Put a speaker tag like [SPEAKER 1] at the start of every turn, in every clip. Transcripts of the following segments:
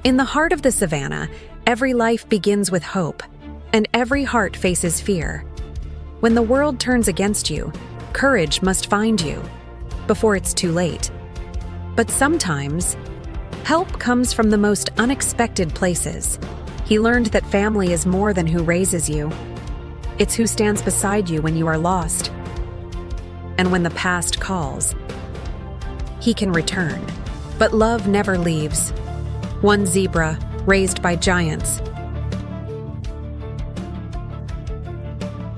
[SPEAKER 1] In the heart of the savannah, every life begins with hope, and every heart faces fear. When the world turns against you, courage must find you before it's too late. But sometimes, help comes from the most unexpected places. He learned that family is more than who raises you. It's who stands beside you when you are lost. And when the past calls, he can return. But love never leaves. One zebra, raised by giants.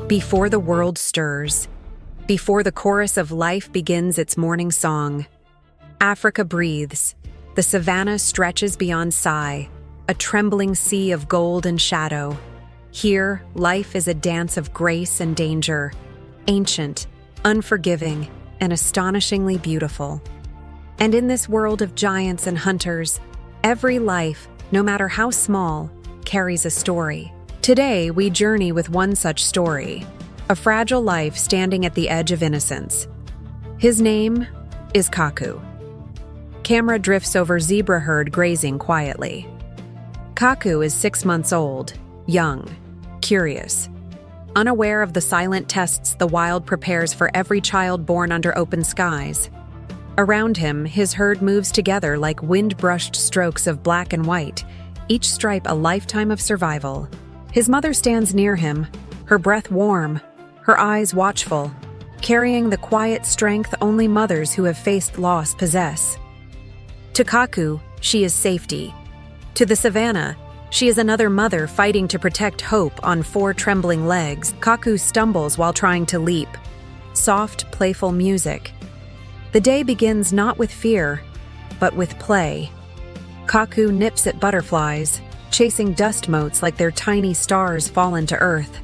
[SPEAKER 1] Before the world stirs, before the chorus of life begins its morning song, Africa breathes. The savannah stretches beyond sigh, a trembling sea of gold and shadow. Here, life is a dance of grace and danger, ancient, unforgiving, and astonishingly beautiful. And in this world of giants and hunters, every life, no matter how small, carries a story. Today, we journey with one such story, a fragile life standing at the edge of innocence. His name is Kaku. Camera drifts over zebra herd grazing quietly. Kaku is 6 months old, young, curious, unaware of the silent tests the wild prepares for every child born under open skies. Around him, his herd moves together like wind-brushed strokes of black and white, each stripe a lifetime of survival. His mother stands near him, her breath warm, her eyes watchful, carrying the quiet strength only mothers who have faced loss possess. To Kaku, she is safety. To the savannah, she is another mother fighting to protect hope on 4 trembling legs. Kaku stumbles while trying to leap. Soft, playful music. The day begins not with fear, but with play. Kaku nips at butterflies, chasing dust motes like they're tiny stars fallen to earth.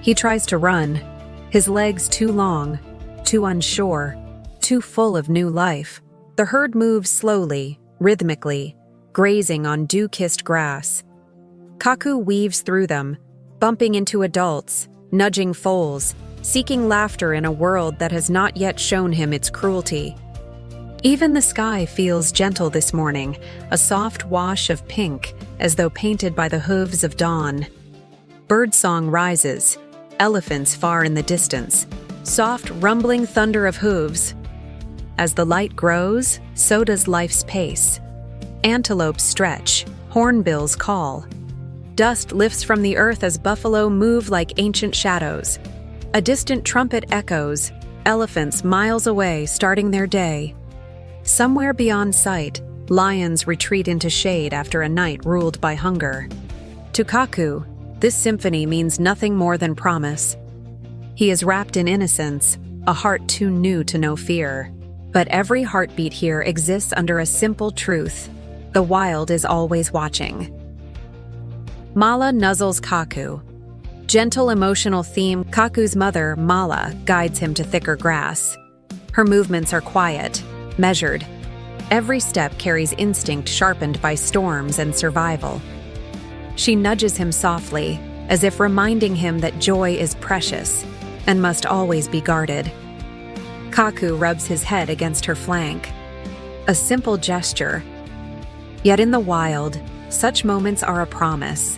[SPEAKER 1] He tries to run, his legs too long, too unsure, too full of new life. The herd moves slowly, rhythmically, grazing on dew-kissed grass. Kaku weaves through them, bumping into adults, nudging foals, seeking laughter in a world that has not yet shown him its cruelty. Even the sky feels gentle this morning, a soft wash of pink, as though painted by the hooves of dawn. Birdsong rises, elephants far in the distance, soft rumbling thunder of hooves. As the light grows, so does life's pace. Antelopes stretch, hornbills call. Dust lifts from the earth as buffalo move like ancient shadows. A distant trumpet echoes, elephants miles away starting their day. Somewhere beyond sight, lions retreat into shade after a night ruled by hunger. To Kaku, this symphony means nothing more than promise. He is wrapped in innocence, a heart too new to know fear. But every heartbeat here exists under a simple truth: the wild is always watching. Mala nuzzles Kaku. Gentle emotional theme, Kaku's mother, Mala, guides him to thicker grass. Her movements are quiet, measured. Every step carries instinct sharpened by storms and survival. She nudges him softly, as if reminding him that joy is precious and must always be guarded. Kaku rubs his head against her flank. A simple gesture. Yet in the wild, such moments are a promise.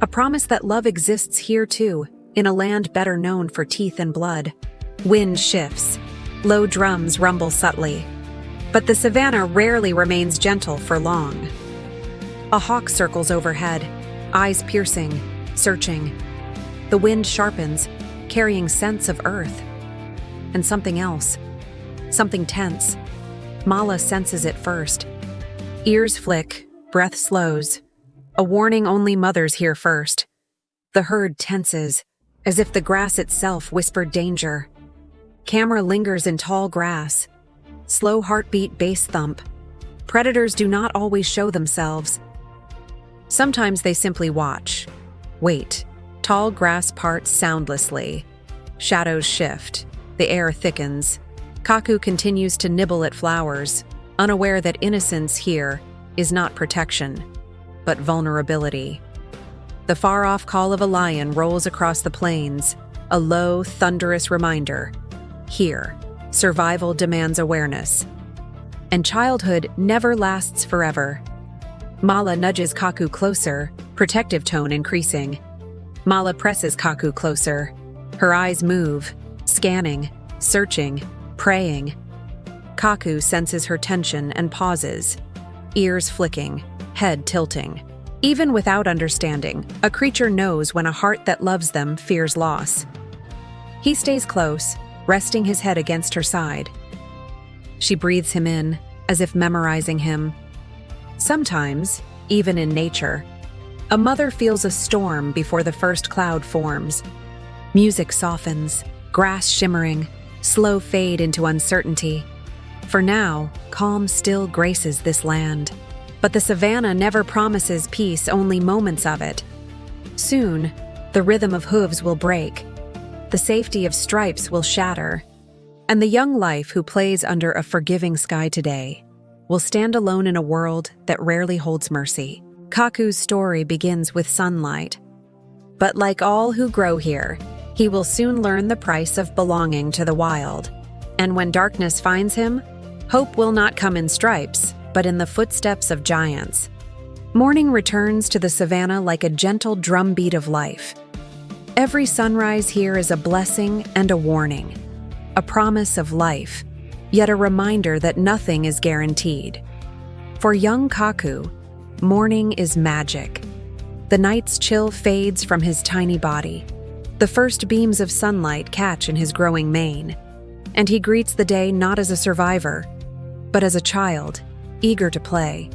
[SPEAKER 1] A promise that love exists here too, in a land better known for teeth and blood. Wind shifts. Low drums rumble subtly. But the savannah rarely remains gentle for long. A hawk circles overhead, eyes piercing, searching. The wind sharpens, carrying scents of earth. And something else. Something tense. Mala senses it first. Ears flick, breath slows. A warning only mothers hear first. The herd tenses, as if the grass itself whispered danger. Camera lingers in tall grass. Slow heartbeat bass thump. Predators do not always show themselves. Sometimes they simply watch. Wait. Tall grass parts soundlessly. Shadows shift. The air thickens. Kaku continues to nibble at flowers, unaware that innocence here is not protection, but vulnerability. The far-off call of a lion rolls across the plains, a low, thunderous reminder. Here, survival demands awareness. And childhood never lasts forever. Mala nudges Kaku closer, protective tone increasing. Mala presses Kaku closer. Her eyes move, scanning, searching, praying. Kaku senses her tension and pauses, ears flicking, head tilting. Even without understanding, a creature knows when a heart that loves them fears loss. He stays close, resting his head against her side. She breathes him in, as if memorizing him. Sometimes, even in nature, a mother feels a storm before the first cloud forms. Music softens, grass shimmering, slow fade into uncertainty. For now, calm still graces this land. But the savannah never promises peace, only moments of it. Soon, the rhythm of hooves will break. The safety of stripes will shatter. And the young life who plays under a forgiving sky today will stand alone in a world that rarely holds mercy. Kaku's story begins with sunlight. But like all who grow here, he will soon learn the price of belonging to the wild. And when darkness finds him, hope will not come in stripes, but in the footsteps of giants. Morning returns to the savannah like a gentle drumbeat of life. Every sunrise here is a blessing and a warning, a promise of life, yet a reminder that nothing is guaranteed. For young Kaku, morning is magic. The night's chill fades from his tiny body. The first beams of sunlight catch in his growing mane, and he greets the day not as a survivor, but as a child, eager to play.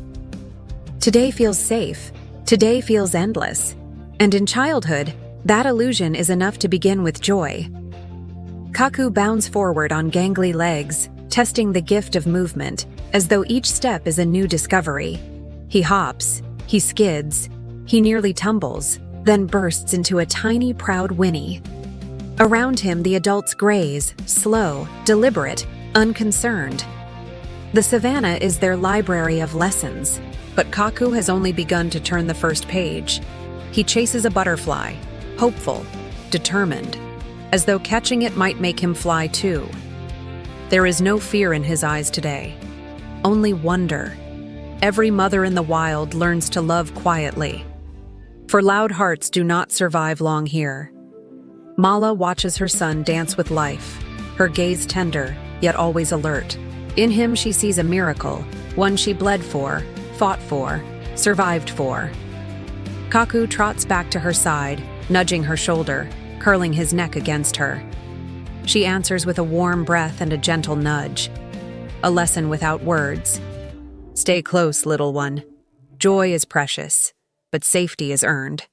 [SPEAKER 1] Today feels safe. Today feels endless. And in childhood, that illusion is enough to begin with joy. Kaku bounds forward on gangly legs, testing the gift of movement, as though each step is a new discovery. He hops, he skids, he nearly tumbles, then bursts into a tiny, proud whinny. Around him, the adults graze, slow, deliberate, unconcerned. The savannah is their library of lessons, but Kaku has only begun to turn the first page. He chases a butterfly, hopeful, determined, as though catching it might make him fly too. There is no fear in his eyes today, only wonder. Every mother in the wild learns to love quietly, for loud hearts do not survive long here. Mala watches her son dance with life, her gaze tender, yet always alert. In him she sees a miracle, one she bled for, fought for, survived for. Kaku trots back to her side, nudging her shoulder, curling his neck against her. She answers with a warm breath and a gentle nudge. A lesson without words. Stay close, little one. Joy is precious, but safety is earned.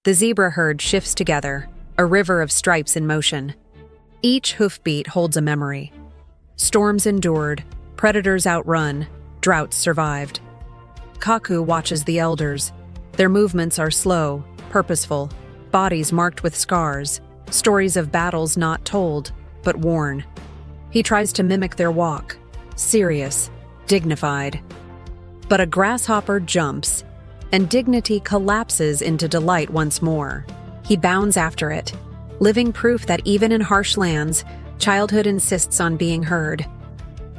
[SPEAKER 1] The zebra herd shifts together, a river of stripes in motion. Each hoofbeat holds a memory. Storms endured, predators outrun, droughts survived. Kaku watches the elders. Their movements are slow, purposeful, bodies marked with scars, stories of battles not told, but worn. He tries to mimic their walk, serious, dignified. But a grasshopper jumps, and dignity collapses into delight once more. He bounds after it, living proof that even in harsh lands, childhood insists on being heard.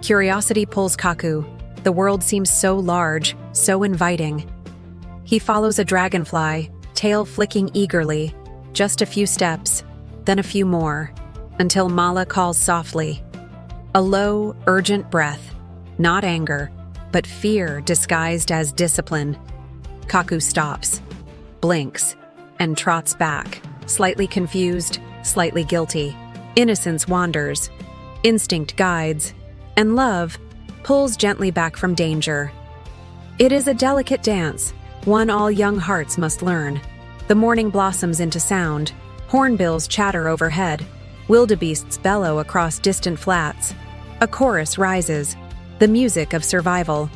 [SPEAKER 1] Curiosity pulls Kaku. The world seems so large, so inviting. He follows a dragonfly, tail flicking eagerly, just a few steps, then a few more, until Mala calls softly. A low, urgent breath, not anger, but fear disguised as discipline. Kaku stops, blinks, and trots back, slightly confused, slightly guilty. Innocence wanders, instinct guides, and love pulls gently back from danger. It is a delicate dance, one all young hearts must learn. The morning blossoms into sound, hornbills chatter overhead, wildebeests bellow across distant flats. A chorus rises, the music of survival.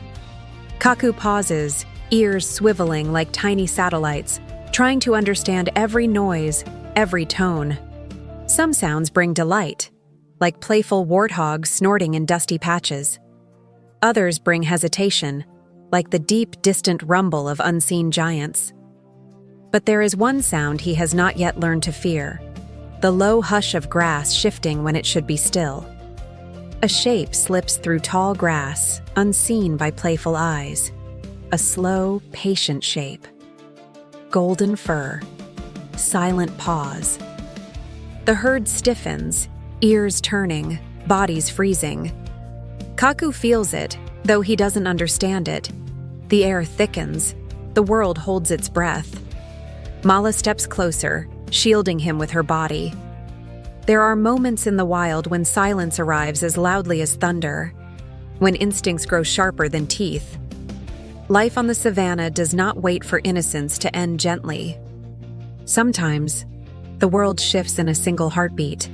[SPEAKER 1] Kaku pauses, ears swiveling like tiny satellites, trying to understand every noise, every tone. Some sounds bring delight, like playful warthogs snorting in dusty patches. Others bring hesitation, like the deep, distant rumble of unseen giants. But there is one sound he has not yet learned to fear, the low hush of grass shifting when it should be still. A shape slips through tall grass, unseen by playful eyes. a slow, patient shape. Golden fur. Silent pause. The herd stiffens, ears turning, bodies freezing. Kaku feels it, though he doesn't understand it. The air thickens. The world holds its breath. Mala steps closer, shielding him with her body. There are moments in the wild when silence arrives as loudly as thunder, when instincts grow sharper than teeth. Life on the savannah does not wait for innocence to end gently. Sometimes, the world shifts in a single heartbeat.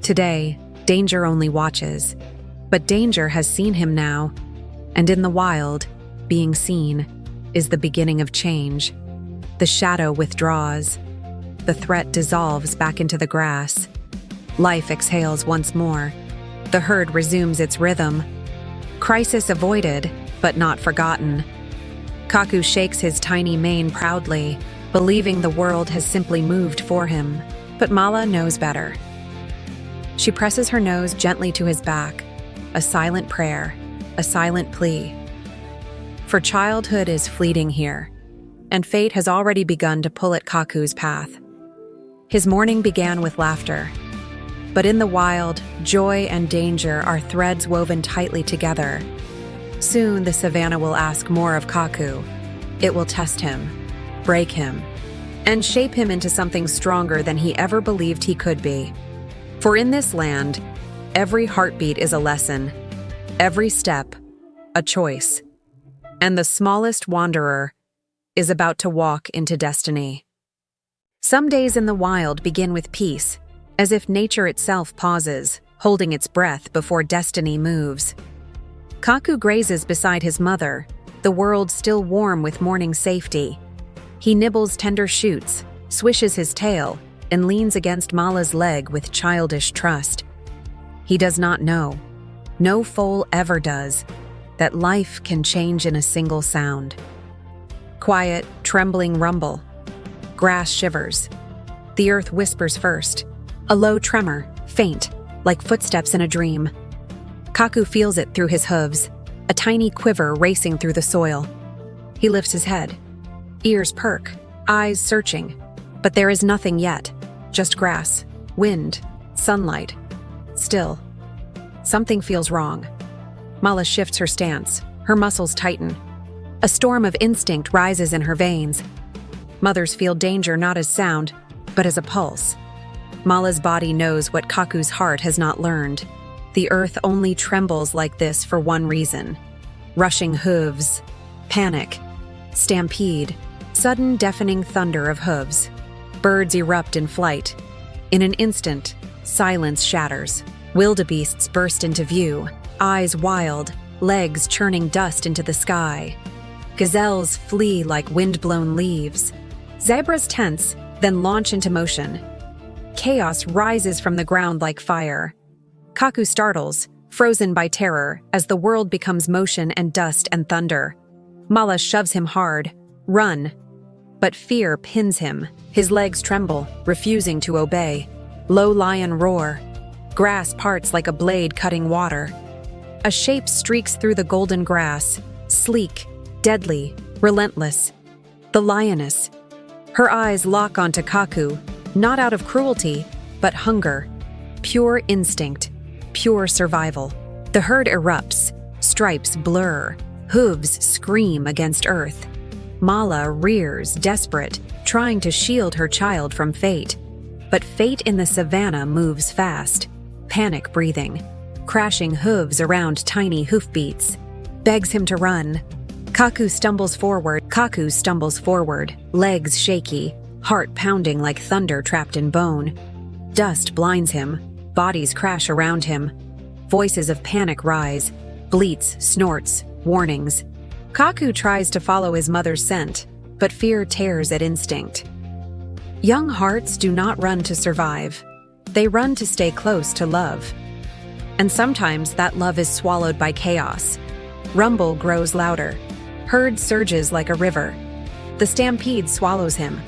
[SPEAKER 1] Today, danger only watches, but danger has seen him now, and in the wild, being seen is the beginning of change. The shadow withdraws. The threat dissolves back into the grass. Life exhales once more. The herd resumes its rhythm. Crisis avoided, but not forgotten. Kaku shakes his tiny mane proudly, believing the world has simply moved for him. But Mala knows better. She presses her nose gently to his back, a silent prayer, a silent plea. For childhood is fleeting here, and fate has already begun to pull at Kaku's path. His morning began with laughter, but in the wild, joy and danger are threads woven tightly together. Soon the savannah will ask more of Kaku. It will test him, break him, and shape him into something stronger than he ever believed he could be. For in this land, every heartbeat is a lesson, every step, a choice, and the smallest wanderer is about to walk into destiny. Some days in the wild begin with peace, as if nature itself pauses, holding its breath before destiny moves. Kaku grazes beside his mother, the world still warm with morning safety. He nibbles tender shoots, swishes his tail, and leans against Mala's leg with childish trust. He does not know, no foal ever does, that life can change in a single sound. Quiet, trembling rumble. Grass shivers. The earth whispers first. A low tremor, faint, like footsteps in a dream. Kaku feels it through his hooves, a tiny quiver racing through the soil. He lifts his head. Ears perk, eyes searching. But there is nothing yet, just grass, wind, sunlight. Still, something feels wrong. Mala shifts her stance, her muscles tighten. A storm of instinct rises in her veins. Mothers feel danger not as sound, but as a pulse. Mala's body knows what Kaku's heart has not learned. The earth only trembles like this for one reason. Rushing hooves, panic, stampede, sudden deafening thunder of hooves. Birds erupt in flight. In an instant, silence shatters. Wildebeests burst into view, eyes wild, legs churning dust into the sky. Gazelles flee like wind-blown leaves. Zebras tense, then launch into motion. Chaos rises from the ground like fire. Kaku startles, frozen by terror, as the world becomes motion and dust and thunder. Mala shoves him hard. Run. But fear pins him. His legs tremble, refusing to obey. Low lion roar. Grass parts like a blade cutting water. A shape streaks through the golden grass, sleek, deadly, relentless. The lioness. Her eyes lock onto Kaku, not out of cruelty, but hunger. Pure instinct, pure survival. The herd erupts, stripes blur, hooves scream against earth. Mala rears, desperate, trying to shield her child from fate. But fate in the savannah moves fast, panic breathing, crashing hooves around tiny hoofbeats. Begs him to run. Kaku stumbles forward, legs shaky, heart pounding like thunder trapped in bone. Dust blinds him, bodies crash around him. Voices of panic rise, bleats, snorts, warnings. Kaku tries to follow his mother's scent, but fear tears at instinct. Young hearts do not run to survive. They run to stay close to love. And sometimes that love is swallowed by chaos. Rumble grows louder. Herd surges like a river. The stampede swallows him.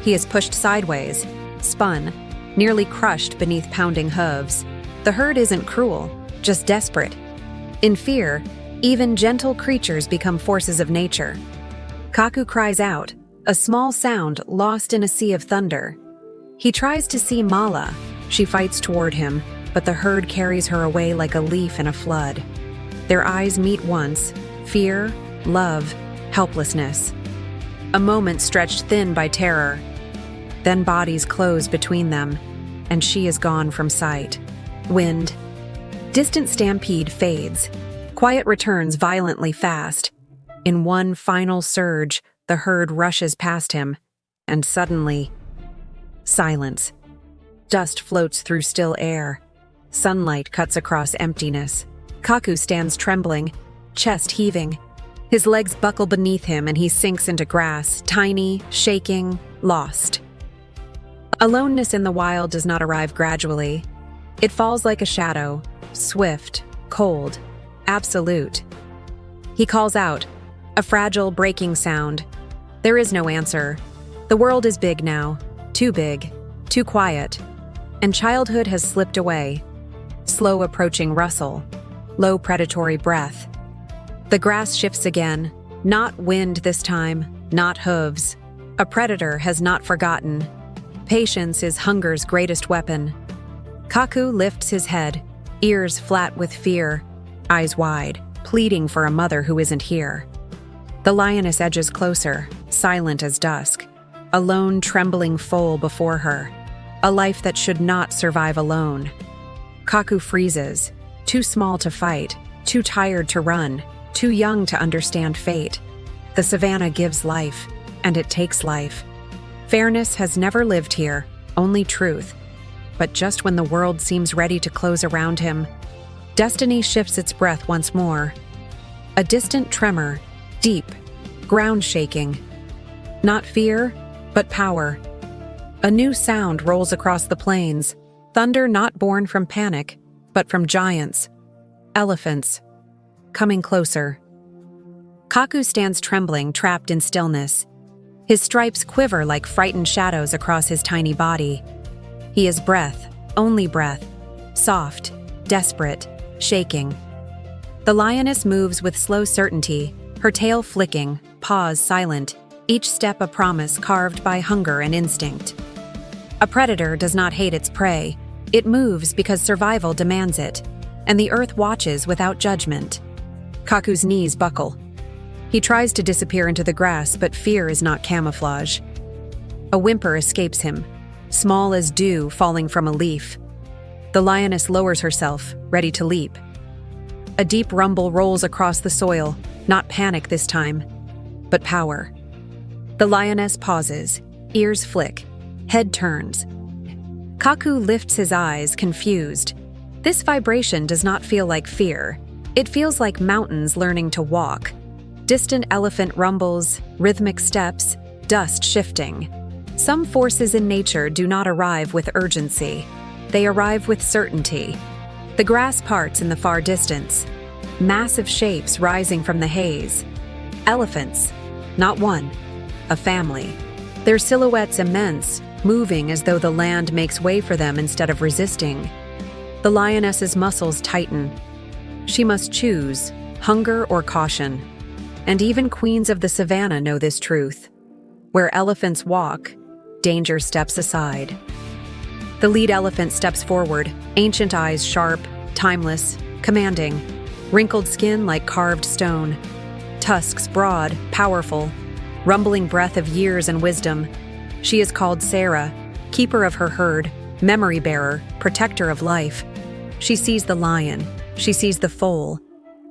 [SPEAKER 1] He is pushed sideways, spun, nearly crushed beneath pounding hooves. The herd isn't cruel, just desperate. In fear, Even gentle creatures become forces of nature. Kaku cries out, a small sound lost in a sea of thunder. He tries to see Mala. She fights toward him, but the herd carries her away like a leaf in a flood. Their eyes meet once, fear, love, helplessness. A moment stretched thin by terror. Then bodies close between them, and she is gone from sight. Wind. Distant stampede fades. Quiet returns violently fast. In one final surge, the herd rushes past him, and suddenly, silence. Dust floats through still air. Sunlight cuts across emptiness. Kaku stands trembling, chest heaving. His legs buckle beneath him and he sinks into grass, tiny, shaking, lost. Aloneness in the wild does not arrive gradually. It falls like a shadow, swift, cold, absolute. He calls out, a fragile, breaking sound. There is no answer. The world is big now, too big, too quiet, and childhood has slipped away. Slow approaching rustle, low predatory breath. The grass shifts again, not wind this time, not hooves. A predator has not forgotten. Patience is hunger's greatest weapon. Kaku lifts his head, ears flat with fear, eyes wide, pleading for a mother who isn't here. The lioness edges closer, silent as dusk, a lone, trembling foal before her, a life that should not survive alone. Kaku freezes, too small to fight, too tired to run, too young to understand fate. The savannah gives life, and it takes life. Fairness has never lived here, only truth. But just when the world seems ready to close around him, destiny shifts its breath once more. A distant tremor, deep, ground-shaking. Not fear, but power. A new sound rolls across the plains, thunder not born from panic, but from giants. Elephants. Coming closer. Kaku stands trembling, trapped in stillness. His stripes quiver like frightened shadows across his tiny body. He is breath, only breath, soft, desperate, shaking. The lioness moves with slow certainty, her tail flicking, paws silent, each step a promise carved by hunger and instinct. A predator does not hate its prey. It moves because survival demands it, and the earth watches without judgment. Kaku's knees buckle. He tries to disappear into the grass, but fear is not camouflage. A whimper escapes him, small as dew falling from a leaf. The lioness lowers herself, ready to leap. A deep rumble rolls across the soil, not panic this time, but power. The lioness pauses, ears flick, head turns. Kaku lifts his eyes, confused. This vibration does not feel like fear. It feels like mountains learning to walk. Distant elephant rumbles, rhythmic steps, dust shifting. Some forces in nature do not arrive with urgency. They arrive with certainty. The grass parts in the far distance. Massive shapes rising from the haze. Elephants. Not one. A family. Their silhouettes immense, moving as though the land makes way for them instead of resisting. The lioness's muscles tighten. She must choose, hunger or caution. And even queens of the savannah know this truth. Where elephants walk, danger steps aside. The lead elephant steps forward, ancient eyes sharp, timeless, commanding, wrinkled skin like carved stone, tusks broad, powerful, rumbling breath of years and wisdom. She is called Sarah, keeper of her herd, memory bearer, protector of life. She sees the lion, she sees the foal.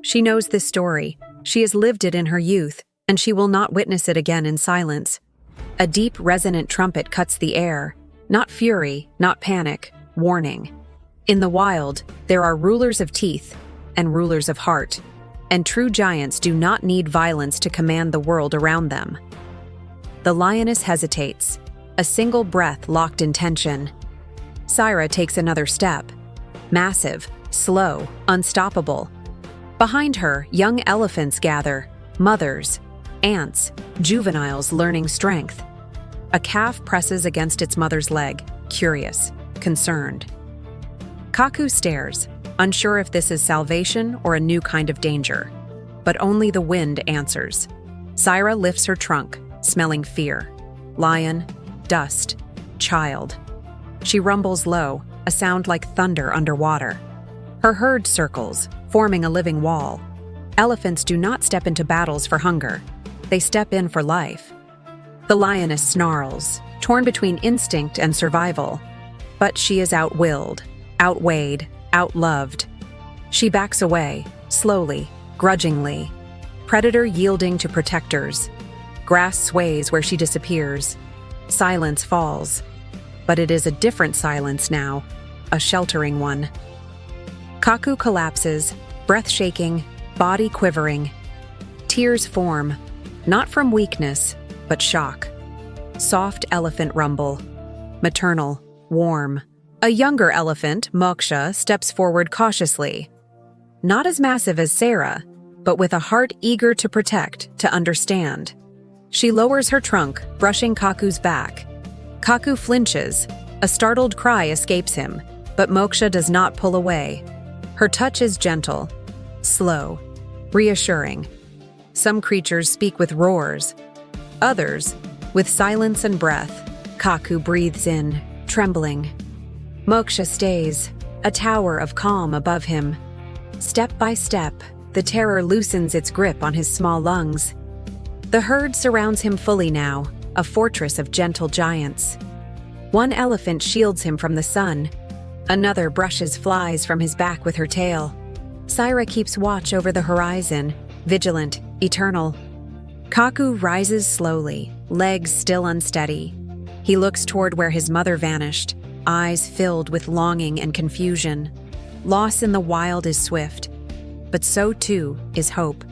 [SPEAKER 1] She knows this story. She has lived it in her youth, and she will not witness it again in silence. A deep, resonant trumpet cuts the air. Not fury, not panic, warning. In the wild, there are rulers of teeth and rulers of heart, and true giants do not need violence to command the world around them. The lioness hesitates, a single breath locked in tension. Syra takes another step. Massive, slow, unstoppable. Behind her, young elephants gather, mothers, ants, juveniles learning strength. A calf presses against its mother's leg, curious, concerned. Kaku stares, unsure if this is salvation or a new kind of danger. but only the wind answers. Syra lifts her trunk, smelling fear. Lion, dust, child. She rumbles low, a sound like thunder underwater. Her herd circles, forming a living wall. Elephants do not step into battles for hunger. They step in for life. The lioness snarls, torn between instinct and survival. But she is outwilled, outweighed, outloved. She backs away, slowly, grudgingly. Predator yielding to protectors. Grass sways where she disappears. Silence falls. But it is a different silence now, a sheltering one. Kaku collapses, breath shaking, body quivering. Tears form, not from weakness, but shock. Soft elephant rumble. Maternal, warm. A younger elephant, Moksha, steps forward cautiously. Not as massive as Sarah, but with a heart eager to protect, to understand. She lowers her trunk, brushing Kaku's back. Kaku flinches. A startled cry escapes him, but Moksha does not pull away. Her touch is gentle, slow, reassuring. Some creatures speak with roars. Others, with silence and breath. Kaku breathes in, trembling. Moksha stays, a tower of calm above him. Step by step, the terror loosens its grip on his small lungs. The herd surrounds him fully now, a fortress of gentle giants. One elephant shields him from the sun. Another brushes flies from his back with her tail. Syra keeps watch over the horizon, vigilant, eternal. Kaku rises slowly, legs still unsteady. He looks toward where his mother vanished, eyes filled with longing and confusion. Loss in the wild is swift, but so too is hope.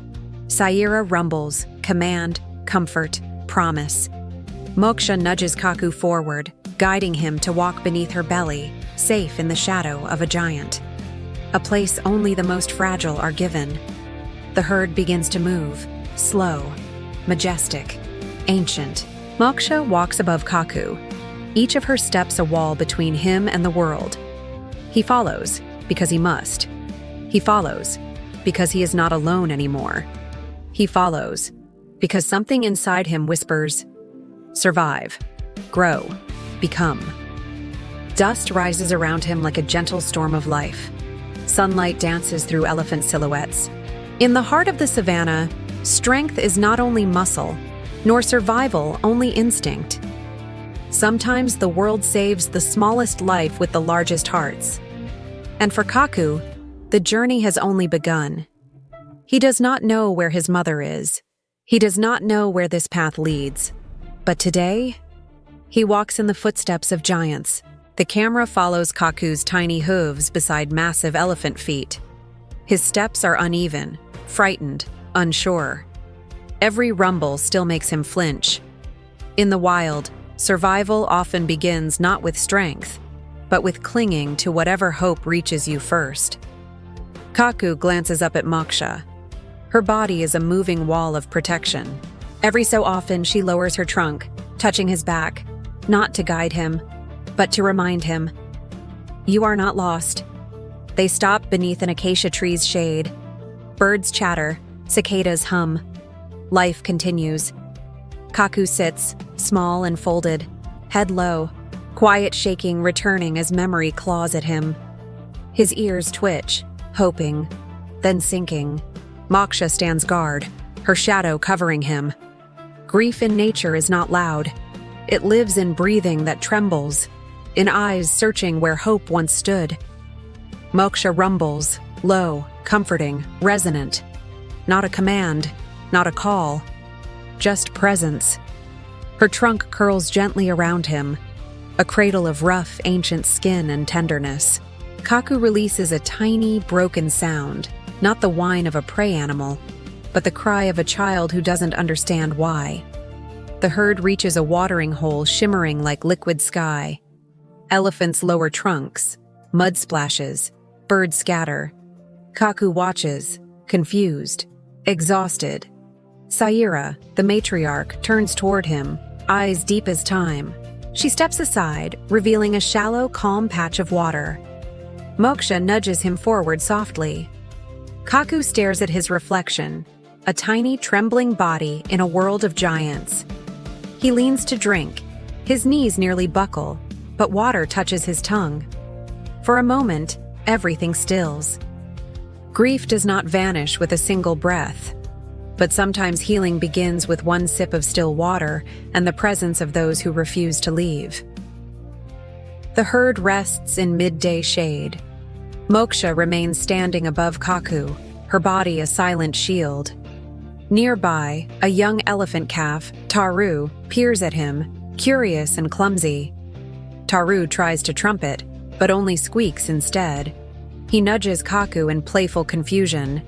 [SPEAKER 1] Syra rumbles, command, comfort, promise. Moksha nudges Kaku forward, guiding him to walk beneath her belly, safe in the shadow of a giant. A place only the most fragile are given. The herd begins to move, slow, majestic, ancient. Moksha walks above Kaku, each of her steps a wall between him and the world. He follows, because he must. He follows, because he is not alone anymore. He follows, because something inside him whispers, survive, grow, become. Dust rises around him like a gentle storm of life. Sunlight dances through elephant silhouettes. In the heart of the savannah, strength is not only muscle, nor survival only instinct. Sometimes the world saves the smallest life with the largest hearts. And for Kaku, the journey has only begun. He does not know where his mother is. He does not know where this path leads. But today, he walks in the footsteps of giants. The camera follows Kaku's tiny hooves beside massive elephant feet. His steps are uneven, frightened, unsure. Every rumble still makes him flinch. In the wild, survival often begins not with strength, but with clinging to whatever hope reaches you first. Kaku glances up at Moksha. Her body is a moving wall of protection. Every so often, she lowers her trunk, touching his back, not to guide him, but to remind him, you are not lost. They stop beneath an acacia tree's shade. Birds chatter, cicadas hum. Life continues. Kaku sits, small and folded, head low, quiet shaking returning as memory claws at him. His ears twitch, hoping, then sinking. Moksha stands guard, her shadow covering him. Grief in nature is not loud. It lives in breathing that trembles, in eyes searching where hope once stood. Moksha rumbles, low, comforting, resonant. Not a command, not a call, just presence. Her trunk curls gently around him, a cradle of rough, ancient skin and tenderness. Kaku releases a tiny, broken sound, not the whine of a prey animal, but the cry of a child who doesn't understand why. The herd reaches a watering hole shimmering like liquid sky. Elephants lower trunks, mud splashes, birds scatter. Kaku watches, confused, exhausted. Syra, the matriarch, turns toward him, eyes deep as time. She steps aside, revealing a shallow, calm patch of water. Moksha nudges him forward softly. Kaku stares at his reflection, a tiny, trembling body in a world of giants. He leans to drink. His knees nearly buckle, but water touches his tongue. For a moment, everything stills. Grief does not vanish with a single breath, but sometimes healing begins with one sip of still water and the presence of those who refuse to leave. The herd rests in midday shade. Moksha remains standing above Kaku, her body a silent shield. Nearby, a young elephant calf, Taru, peers at him, curious and clumsy. Taru tries to trumpet, but only squeaks instead. He nudges Kaku in playful confusion.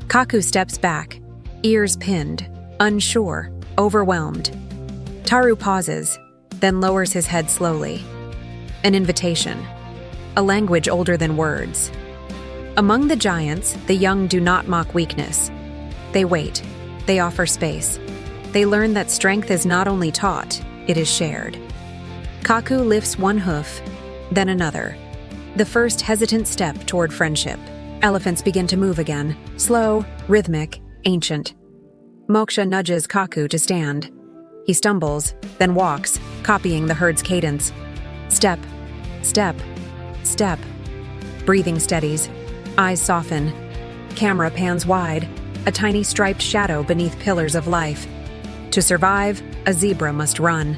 [SPEAKER 1] Kaku steps back, ears pinned, unsure, overwhelmed. Taru pauses, then lowers his head slowly. An invitation. A language older than words. Among the giants, the young do not mock weakness. They wait. They offer space. They learn that strength is not only taught, it is shared. Kaku lifts one hoof, then another. The first hesitant step toward friendship. Elephants begin to move again, slow, rhythmic, ancient. Moksha nudges Kaku to stand. He stumbles, then walks, copying the herd's cadence. Step, step, step. Breathing steadies. Eyes soften. Camera pans wide, a tiny striped shadow beneath pillars of life. To survive, a zebra must run.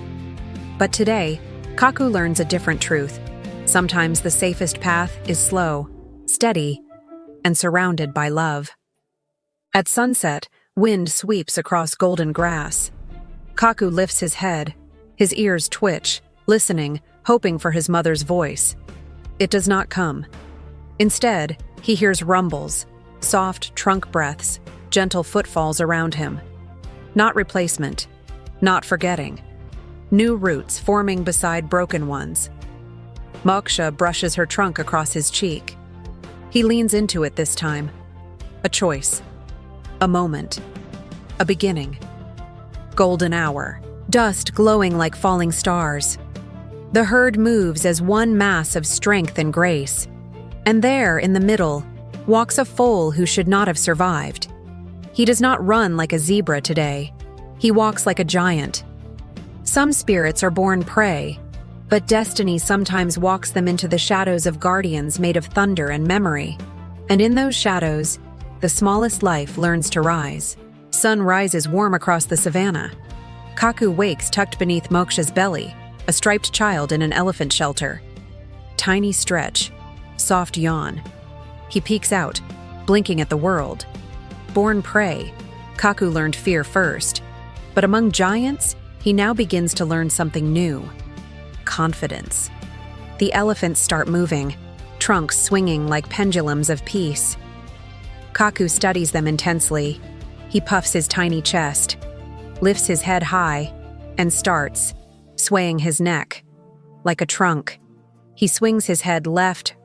[SPEAKER 1] But today, Kaku learns a different truth. Sometimes the safest path is slow, steady, and surrounded by love. At sunset, wind sweeps across golden grass. Kaku lifts his head. His ears twitch, listening, hoping for his mother's voice. It does not come. Instead, he hears rumbles, soft trunk breaths, gentle footfalls around him. Not replacement, not forgetting. New roots forming beside broken ones. Moksha brushes her trunk across his cheek. He leans into it this time. A choice. A moment. A beginning. Golden hour. Dust glowing like falling stars. The herd moves as one mass of strength and grace. And there, in the middle, walks a foal who should not have survived. He does not run like a zebra today. He walks like a giant. Some spirits are born prey, but destiny sometimes walks them into the shadows of guardians made of thunder and memory. And in those shadows, the smallest life learns to rise. Sun rises warm across the savannah. Kaku wakes tucked beneath Moksha's belly, a striped child in an elephant shelter. Tiny stretch, soft yawn. He peeks out, blinking at the world. Born prey, Kaku learned fear first. But among giants, he now begins to learn something new. Confidence. The elephants start moving, trunks swinging like pendulums of peace. Kaku studies them intensely. He puffs his tiny chest, lifts his head high, and starts, swaying his neck, like a trunk. He swings his head left,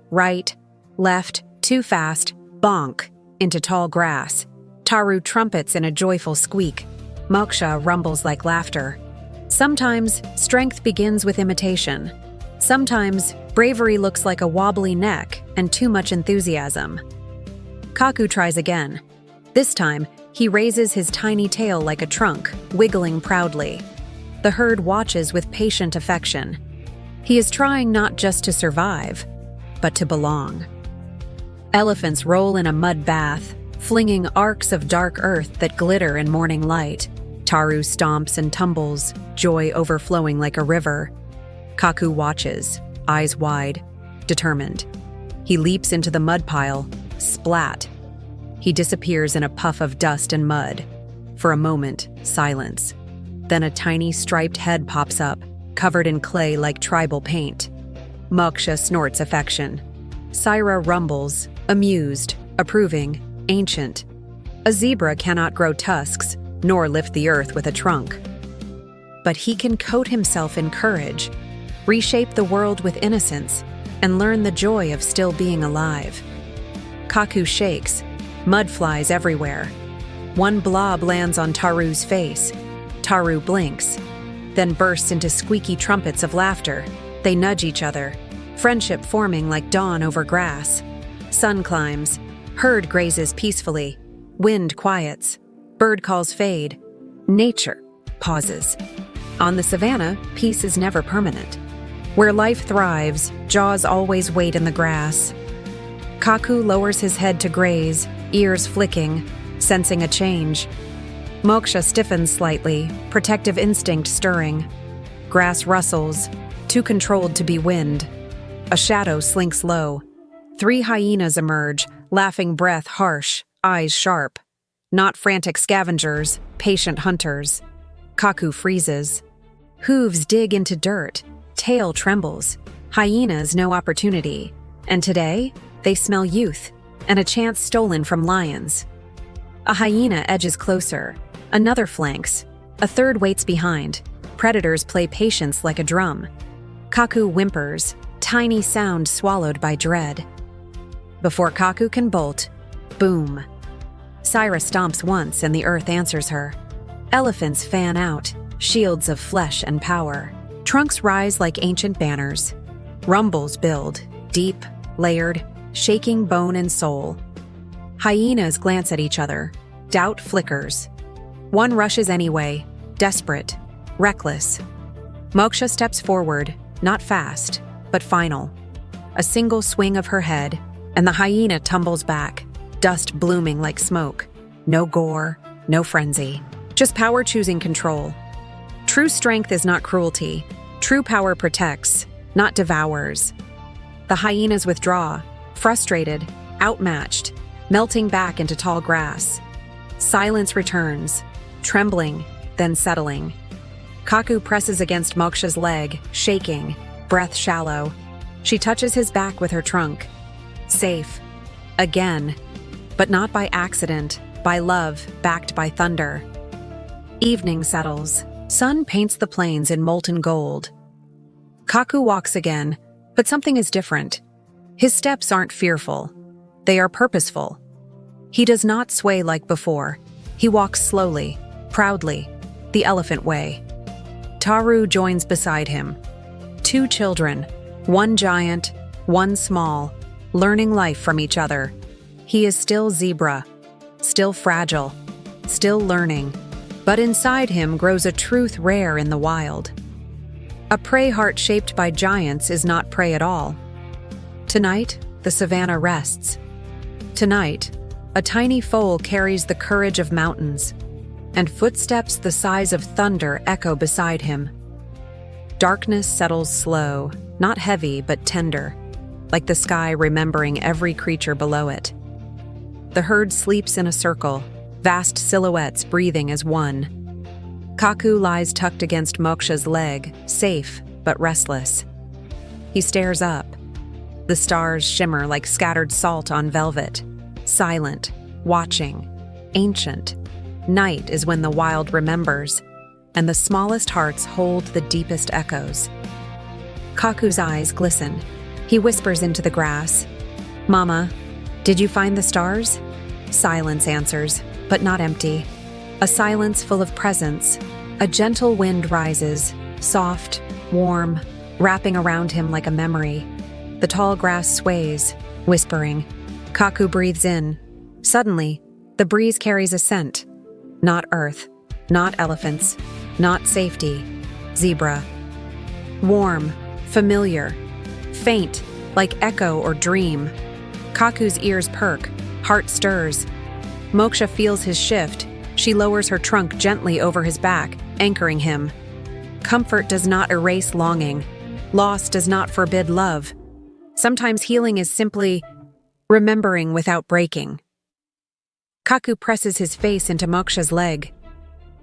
[SPEAKER 1] too fast, bonk, into tall grass. Taru trumpets in a joyful squeak. Moksha rumbles like laughter. Sometimes, strength begins with imitation. Sometimes, bravery looks like a wobbly neck and too much enthusiasm. Kaku tries again. This time, he raises his tiny tail like a trunk, wiggling proudly. The herd watches with patient affection. He is trying not just to survive, but to belong. Elephants roll in a mud bath, flinging arcs of dark earth that glitter in morning light. Taru stomps and tumbles, joy overflowing like a river. Kaku watches, eyes wide, determined. He leaps into the mud pile, splat. He disappears in a puff of dust and mud. For a moment, silence. Then a tiny striped head pops up, covered in clay like tribal paint. Moksha snorts affection. Syra rumbles, amused, approving, ancient. A zebra cannot grow tusks, nor lift the earth with a trunk. But he can coat himself in courage, reshape the world with innocence, and learn the joy of still being alive. Kaku shakes, mud flies everywhere. One blob lands on Taru's face. Taru blinks, then bursts into squeaky trumpets of laughter. They nudge each other, friendship forming like dawn over grass. Sun climbs, herd grazes peacefully, wind quiets. Bird calls fade. Nature pauses. On the savannah, peace is never permanent. Where life thrives, jaws always wait in the grass. Kaku lowers his head to graze, ears flicking, sensing a change. Moksha stiffens slightly, protective instinct stirring. Grass rustles, too controlled to be wind. A shadow slinks low. 3 hyenas emerge, laughing breath harsh, eyes sharp. Not frantic scavengers, patient hunters. Kaku freezes. Hooves dig into dirt. Tail trembles. Hyenas no opportunity. And today, they smell youth, and a chance stolen from lions. A hyena edges closer. Another flanks. A third waits behind. Predators play patience like a drum. Kaku whimpers, tiny sound swallowed by dread. Before Kaku can bolt, boom. Syra stomps once and the earth answers her. Elephants fan out, shields of flesh and power. Trunks rise like ancient banners. Rumbles build, deep, layered, shaking bone and soul. Hyenas glance at each other. Doubt flickers. One rushes anyway, desperate, reckless. Moksha steps forward, not fast, but final. A single swing of her head, and the hyena tumbles back, dust blooming like smoke. No gore, no frenzy. Just power choosing control. True strength is not cruelty. True power protects, not devours. The hyenas withdraw, frustrated, outmatched, melting back into tall grass. Silence returns, trembling, then settling. Kaku presses against Moksha's leg, shaking, breath shallow. She touches his back with her trunk. Safe. Again. But not by accident, by love, backed by thunder. Evening settles. Sun paints the plains in molten gold. Kaku walks again, but something is different. His steps aren't fearful. They are purposeful. He does not sway like before. He walks slowly, proudly, the elephant way. Taru joins beside him. 2 children, one giant, one small, learning life from each other. He is still zebra, still fragile, still learning, but inside him grows a truth rare in the wild. A prey heart shaped by giants is not prey at all. Tonight, the savannah rests. Tonight, a tiny foal carries the courage of mountains, and footsteps the size of thunder echo beside him. Darkness settles slow, not heavy but tender, like the sky remembering every creature below it. The herd sleeps in a circle, vast silhouettes breathing as one. Kaku lies tucked against Moksha's leg, safe but restless. He stares up. The stars shimmer like scattered salt on velvet. Silent, watching, ancient. Night is when the wild remembers, and the smallest hearts hold the deepest echoes. Kaku's eyes glisten. He whispers into the grass, "Mama, did you find the stars?" Silence answers, but not empty. A silence full of presence. A gentle wind rises, soft, warm, wrapping around him like a memory. The tall grass sways, whispering. Kaku breathes in. Suddenly, the breeze carries a scent. Not earth, not elephants, not safety. Zebra. Warm, familiar, faint, like echo or dream. Kaku's ears perk, heart stirs. Moksha feels his shift. She lowers her trunk gently over his back, anchoring him. Comfort does not erase longing. Loss does not forbid love. Sometimes healing is simply remembering without breaking. Kaku presses his face into Moksha's leg.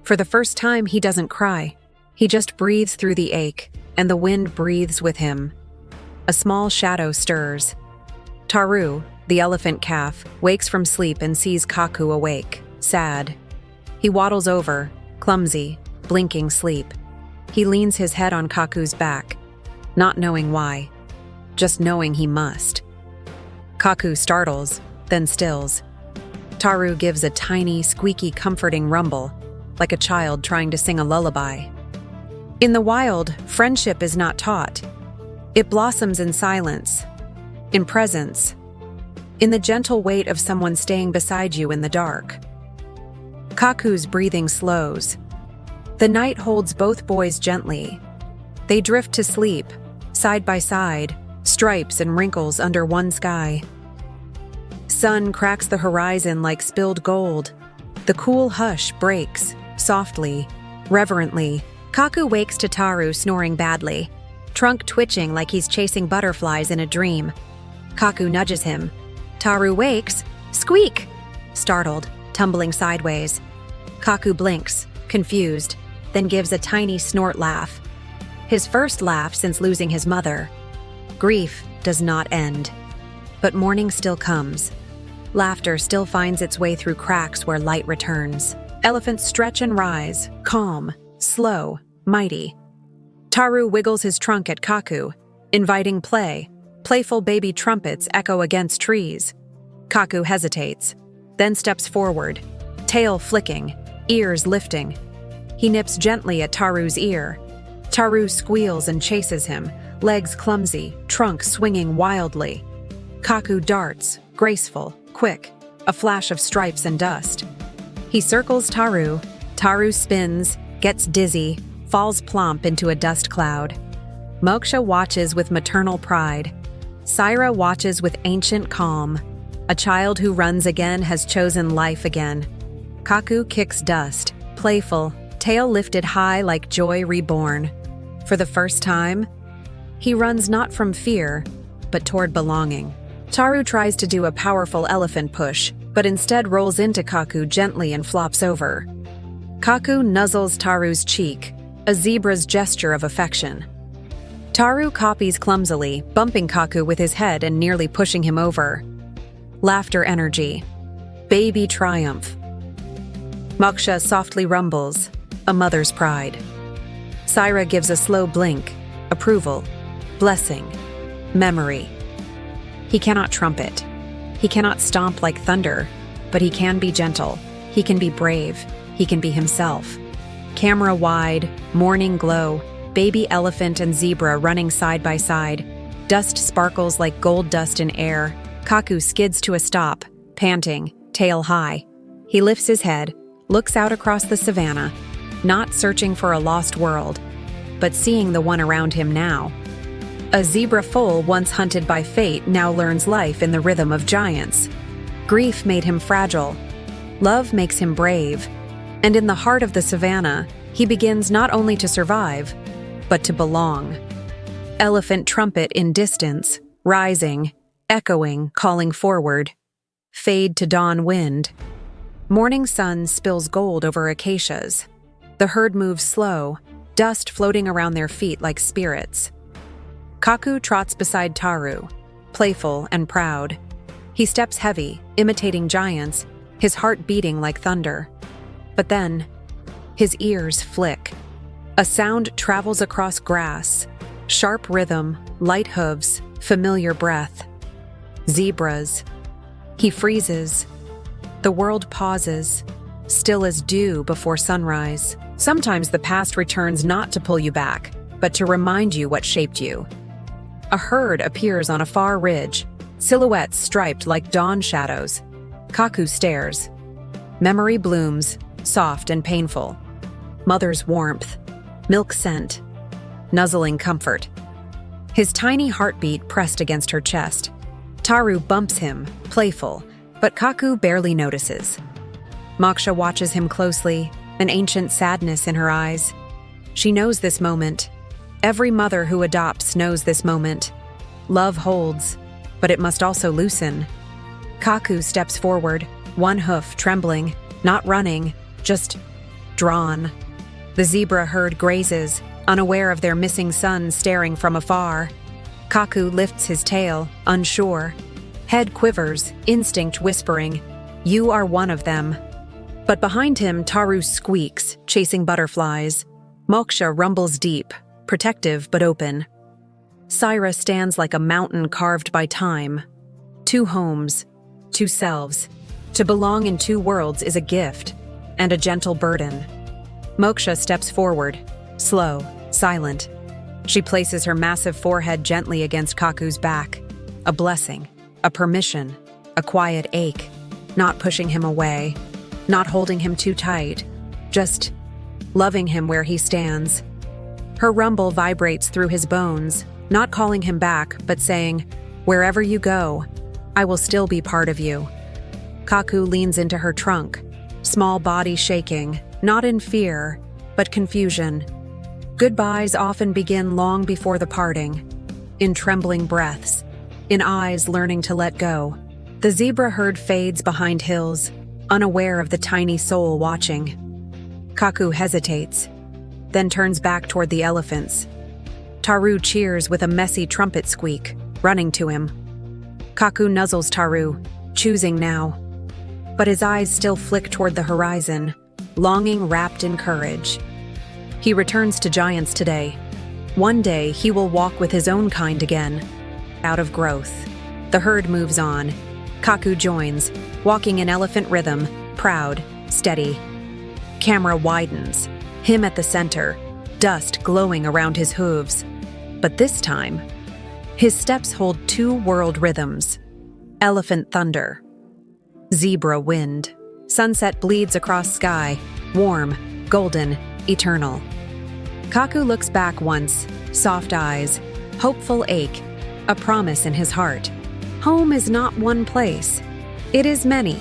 [SPEAKER 1] For the first time, he doesn't cry. He just breathes through the ache, and the wind breathes with him. A small shadow stirs. Taru, the elephant calf, wakes from sleep and sees Kaku awake, sad. He waddles over, clumsy, blinking sleep. He leans his head on Kaku's back, not knowing why, just knowing he must. Kaku startles, then stills. Taru gives a tiny, squeaky, comforting rumble, like a child trying to sing a lullaby. In the wild, friendship is not taught. It blossoms in silence, in presence, in the gentle weight of someone staying beside you in the dark. Kaku's breathing slows. The night holds both boys gently. They drift to sleep, side by side, stripes and wrinkles under one sky. Sun cracks the horizon like spilled gold. The cool hush breaks, softly, reverently. Kaku wakes to Taru snoring badly, trunk twitching like he's chasing butterflies in a dream. Kaku nudges him. Taru wakes. Squeak! Startled, tumbling sideways. Kaku blinks, confused, then gives a tiny snort laugh. His first laugh since losing his mother. Grief does not end. But morning still comes. Laughter still finds its way through cracks where light returns. Elephants stretch and rise, calm, slow, mighty. Taru wiggles his trunk at Kaku, inviting play. Playful baby trumpets echo against trees. Kaku hesitates, then steps forward, tail flicking, ears lifting. He nips gently at Taru's ear. Taru squeals and chases him, legs clumsy, trunk swinging wildly. Kaku darts, graceful, quick, a flash of stripes and dust. He circles Taru. Taru spins, gets dizzy, falls plump into a dust cloud. Moksha watches with maternal pride. Saira watches with ancient calm. A child who runs again has chosen life again. Kaku kicks dust, playful, tail lifted high like joy reborn. For the first time, he runs not from fear, but toward belonging. Taru tries to do a powerful elephant push, but instead rolls into Kaku gently and flops over. Kaku nuzzles Taru's cheek, a zebra's gesture of affection. Taru copies clumsily, bumping Kaku with his head and nearly pushing him over. Laughter energy. Baby triumph. Moksha softly rumbles, a mother's pride. Saira gives a slow blink, approval, blessing, memory. He cannot trumpet. He cannot stomp like thunder, but he can be gentle. He can be brave. He can be himself. Camera wide, morning glow, baby elephant and zebra running side by side. Dust sparkles like gold dust in air. Kaku skids to a stop, panting, tail high. He lifts his head, looks out across the savannah, not searching for a lost world, but seeing the one around him now. A zebra foal once hunted by fate now learns life in the rhythm of giants. Grief made him fragile. Love makes him brave. And in the heart of the savannah, he begins not only to survive, but to belong. Elephant trumpet in distance, rising, echoing, calling forward. Fade to dawn wind. Morning sun spills gold over acacias. The herd moves slow, dust floating around their feet like spirits. Kaku trots beside Taru, playful and proud. He steps heavy, imitating giants, his heart beating like thunder. But then, his ears flick. A sound travels across grass, sharp rhythm, light hooves, familiar breath. Zebras. He freezes. The world pauses, still as dew before sunrise. Sometimes the past returns not to pull you back, but to remind you what shaped you. A herd appears on a far ridge, silhouettes striped like dawn shadows. Kaku stares. Memory blooms, soft and painful. Mother's warmth, milk scent, nuzzling comfort. His tiny heartbeat pressed against her chest. Taru bumps him, playful, but Kaku barely notices. Moksha watches him closely, an ancient sadness in her eyes. She knows this moment. Every mother who adopts knows this moment. Love holds, but it must also loosen. Kaku steps forward, one hoof trembling, not running, just drawn. The zebra herd grazes, unaware of their missing son staring from afar. Kaku lifts his tail, unsure. Head quivers, instinct whispering, "You are one of them." But behind him, Taru squeaks, chasing butterflies. Moksha rumbles deep, protective but open. Saira stands like a mountain carved by time. Two homes, two selves. To belong in two worlds is a gift, and a gentle burden. Moksha steps forward, slow, silent. She places her massive forehead gently against Kaku's back. A blessing, a permission, a quiet ache, not pushing him away. not holding him too tight, just loving him where he stands. Her rumble vibrates through his bones, not calling him back, but saying, "Wherever you go, I will still be part of you." Kaku leans into her trunk, small body shaking, not in fear, but confusion. Goodbyes often begin long before the parting, in trembling breaths, in eyes learning to let go. The zebra herd fades behind hills, unaware of the tiny soul watching. Kaku hesitates, then turns back toward the elephants. Taru cheers with a messy trumpet squeak, running to him. Kaku nuzzles Taru, choosing now. But his eyes still flick toward the horizon, longing wrapped in courage. He returns to giants today. One day he will walk with his own kind again, out of growth. The herd moves on. Kaku joins, walking in elephant rhythm, proud, steady. Camera widens, him at the center, dust glowing around his hooves. But this time, his steps hold two world rhythms: elephant thunder, zebra wind. Sunset bleeds across sky, warm, golden, eternal. Kaku looks back once, soft eyes, hopeful ache, a promise in his heart. Home is not one place. It is many.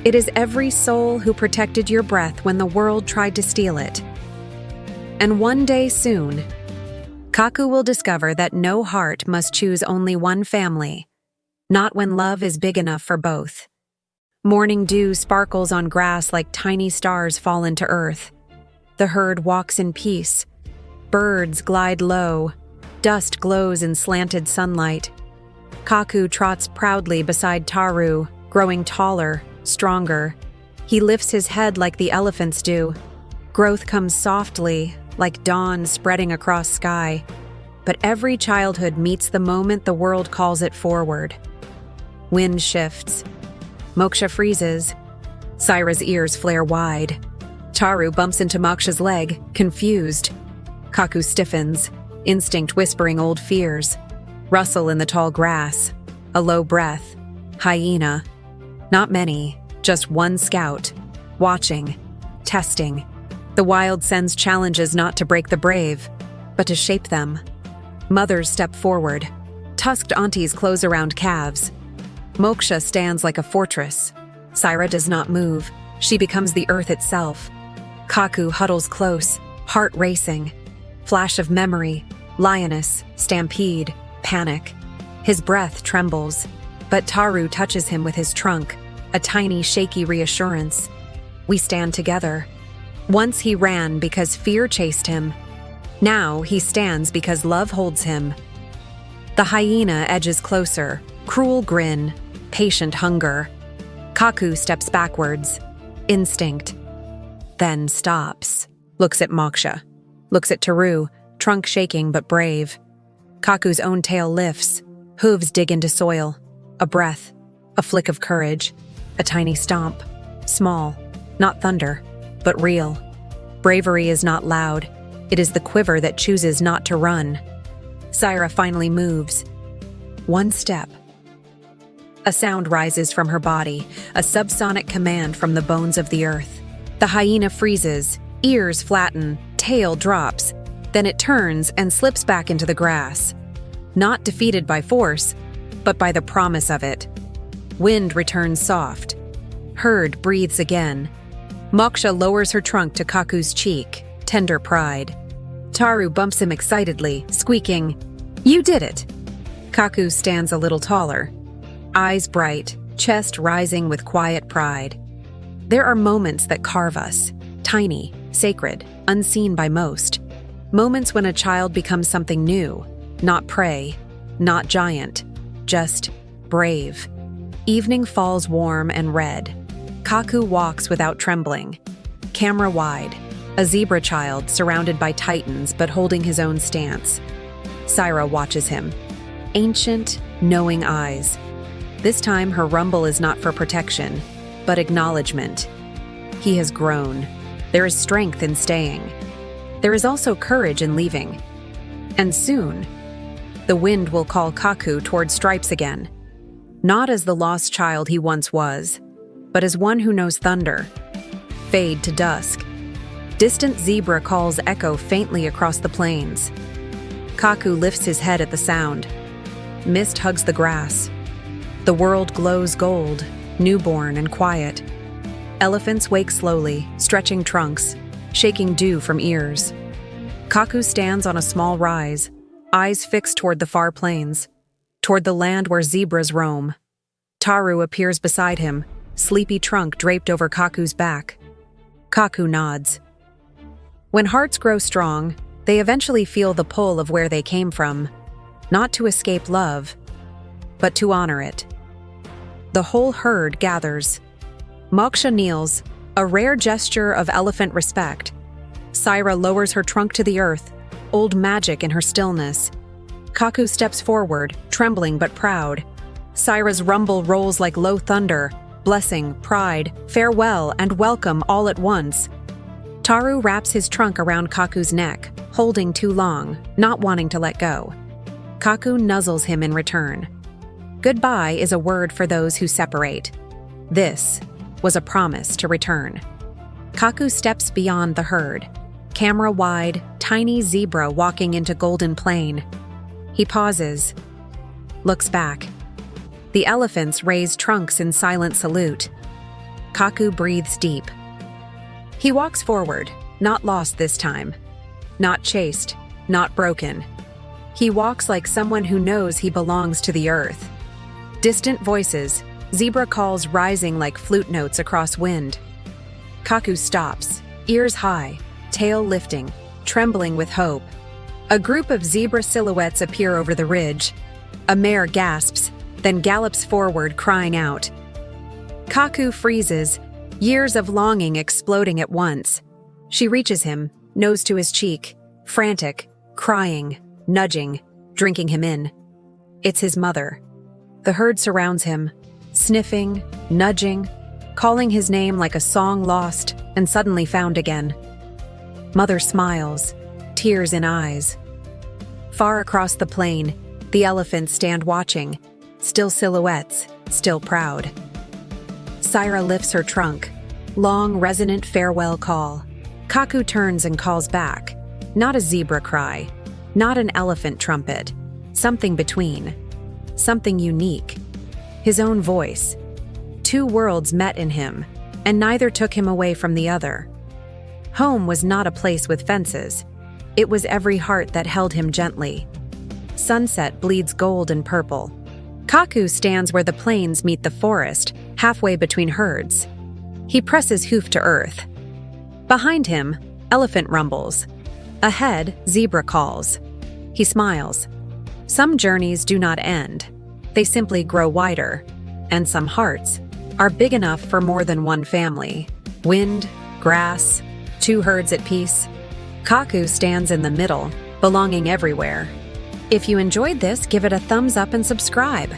[SPEAKER 1] It is every soul who protected your breath when the world tried to steal it. And one day soon, Kaku will discover that no heart must choose only one family, not when love is big enough for both. Morning dew sparkles on grass like tiny stars fall into earth. The herd walks in peace. Birds glide low. Dust glows in slanted sunlight. Kaku trots proudly beside Taru, growing taller, stronger. He lifts his head like the elephants do. Growth comes softly, like dawn spreading across sky. But every childhood meets the moment the world calls it forward. Wind shifts. Moksha freezes. Syra's ears flare wide. Taru bumps into Moksha's leg, confused. Kaku stiffens, instinct whispering old fears. Rustle in the tall grass. A low breath. Hyena. Not many, just one scout. Watching. Testing. The wild sends challenges not to break the brave, but to shape them. Mothers step forward. Tusked aunties close around calves. Moksha stands like a fortress. Syra does not move. She becomes the earth itself. Kaku huddles close, heart racing. Flash of memory, lioness, stampede, panic. His breath trembles, but Taru touches him with his trunk, a tiny, shaky reassurance. We stand together. Once he ran because fear chased him. Now he stands because love holds him. The hyena edges closer, cruel grin, patient hunger. Kaku steps backwards, instinct. Then stops, looks at Moksha, looks at Taru, trunk shaking but brave. Kaku's own tail lifts, hooves dig into soil. A breath, a flick of courage, a tiny stomp. Small, not thunder, but real. Bravery is not loud. It is the quiver that chooses not to run. Syra finally moves. One step. A sound rises from her body, a subsonic command from the bones of the earth. The hyena freezes, ears flatten, tail drops. Then it turns and slips back into the grass. Not defeated by force, but by the promise of it. Wind returns soft. Herd breathes again. Moksha lowers her trunk to Kaku's cheek, tender pride. Taru bumps him excitedly, squeaking, "You did it!" Kaku stands a little taller. Eyes bright, chest rising with quiet pride. There are moments that carve us, tiny, sacred, unseen by most. Moments when a child becomes something new, not prey, not giant, just brave. Evening falls warm and red. Kaku walks without trembling. Camera wide, a zebra child surrounded by titans but holding his own stance. Syra watches him. Ancient, knowing eyes. This time her rumble is not for protection, but acknowledgement. He has grown. There is strength in staying. There is also courage in leaving. And soon, the wind will call Kaku toward stripes again. Not as the lost child he once was, but as one who knows thunder. Fade to dusk. Distant zebra calls echo faintly across the plains. Kaku lifts his head at the sound. Mist hugs the grass. The world glows gold, newborn and quiet. Elephants wake slowly, stretching trunks, shaking dew from ears. Kaku stands on a small rise, eyes fixed toward the far plains, toward the land where zebras roam. Taru appears beside him, sleepy trunk draped over Kaku's back. Kaku nods. When hearts grow strong, they eventually feel the pull of where they came from, not to escape love, but to honor it. The whole herd gathers. Moksha kneels, a rare gesture of elephant respect. Syra lowers her trunk to the earth, old magic in her stillness. Kaku steps forward, trembling but proud. Syra's rumble rolls like low thunder, blessing, pride, farewell, and welcome all at once. Taru wraps his trunk around Kaku's neck, holding too long, not wanting to let go. Kaku nuzzles him in return. Goodbye is a word for those who separate. This was a promise to return. Kaku steps beyond the herd. Camera-wide, tiny zebra walking into golden plain. He pauses, looks back. The elephants raise trunks in silent salute. Kaku breathes deep. He walks forward, not lost this time. Not chased, not broken. He walks like someone who knows he belongs to the earth. Distant voices, zebra calls rising like flute notes across wind. Kaku stops, ears high, tail lifting, trembling with hope. A group of zebra silhouettes appear over the ridge. A mare gasps, then gallops forward, crying out. Kaku freezes, years of longing exploding at once. She reaches him, nose to his cheek, frantic, crying, nudging, drinking him in. It's his mother. The herd surrounds him, sniffing, nudging, calling his name like a song lost and suddenly found again. Mother smiles, tears in eyes. Far across the plain, the elephants stand watching, still silhouettes, still proud. Syra lifts her trunk, long, resonant farewell call. Kaku turns and calls back, not a zebra cry, not an elephant trumpet, something between, something unique. His own voice. Two worlds met in him, and neither took him away from the other. Home was not a place with fences. It was every heart that held him gently. Sunset bleeds gold and purple. Kaku stands where the plains meet the forest, halfway between herds. He presses hoof to earth. Behind him, elephant rumbles. Ahead, zebra calls. He smiles. Some journeys do not end. They simply grow wider. And some hearts are big enough for more than one family. Wind, grass, two herds at peace. Kaku stands in the middle, belonging everywhere. If you enjoyed this, give it a thumbs up and subscribe.